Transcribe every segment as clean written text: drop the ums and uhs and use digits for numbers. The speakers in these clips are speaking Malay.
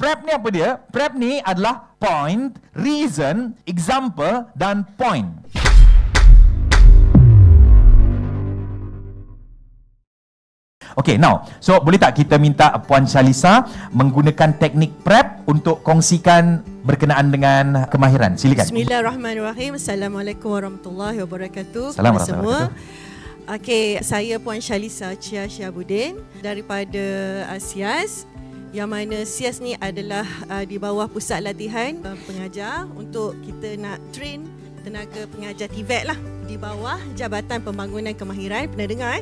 Prep ni apa dia? Prep ni adalah point, reason, example dan point. Okay, now, so boleh tak kita minta Puan Shalisa menggunakan teknik prep untuk kongsikan berkenaan dengan kemahiran? Silakan. Bismillahirrahmanirrahim. Assalamualaikum warahmatullahi wabarakatuh. Assalamualaikum semua. Okay, saya Puan Shalisa Chia Syabuddin daripada SIAS, yang mana SIAS ni adalah di bawah pusat latihan pengajar untuk kita nak train tenaga pengajar TVET lah, di bawah Jabatan Pembangunan Kemahiran. Pernah dengar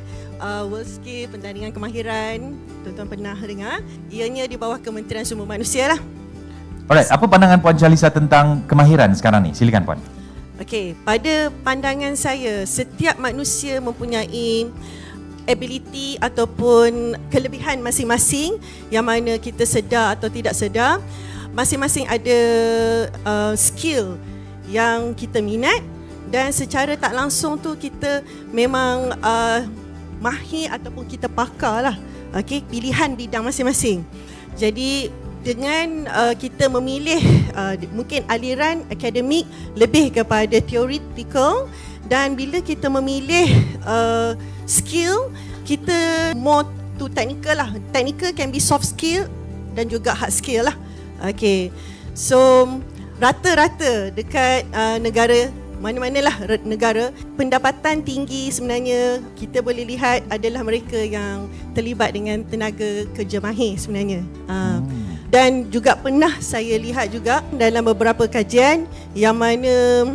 World Skill Pertandingan Kemahiran, tuan-tuan pernah dengar? Ianya di bawah Kementerian Sumber Manusia lah. Alright, apa pandangan Puan Shalisa tentang kemahiran sekarang ni? Silakan Puan. Okey, pada pandangan saya, setiap manusia mempunyai ability ataupun kelebihan masing-masing, yang mana kita sedar atau tidak sedar, masing-masing ada skill yang kita minat, dan secara tak langsung tu kita memang mahir ataupun kita pakar lah, okay, pilihan bidang masing-masing. Jadi dengan kita memilih mungkin aliran akademik lebih kepada theoretical, dan bila kita memilih skill, kita more to technical lah. Technical can be soft skill dan juga hard skill lah. Okay, so rata-rata dekat negara mana-manalah negara, pendapatan tinggi sebenarnya kita boleh lihat adalah mereka yang terlibat dengan tenaga kerja mahir sebenarnya. Dan juga pernah saya lihat juga dalam beberapa kajian yang mana,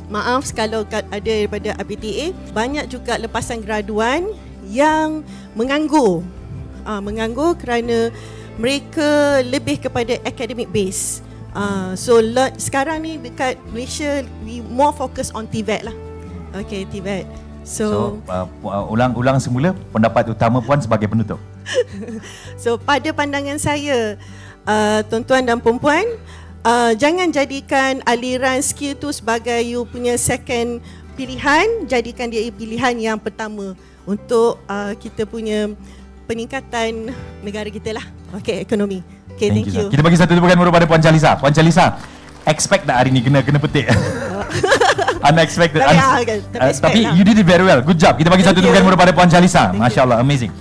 maaf kalau ada daripada APTA, banyak juga lepasan graduan yang menganggur. Menganggur kerana mereka lebih kepada academic base. So sekarang ni dekat Malaysia we more focus on TVET lah. Okay, TVET. So ulang semula pendapat utama Puan sebagai penutup. So pada pandangan saya, tuan-tuan dan puan-puan, jangan jadikan aliran skill tu sebagai you punya second pilihan, jadikan dia pilihan yang pertama untuk kita punya peningkatan negara kita lah. Okay, ekonomi. Okay, thank you. Kita bagi satu tepukan murah pada Puan Shalisa. Puan Shalisa, expect tak hari ni kena petik? Unexpected. Tapi you did it very well. Good job. Kita bagi satu tepukan murah pada Puan Shalisa. Masya Allah, amazing.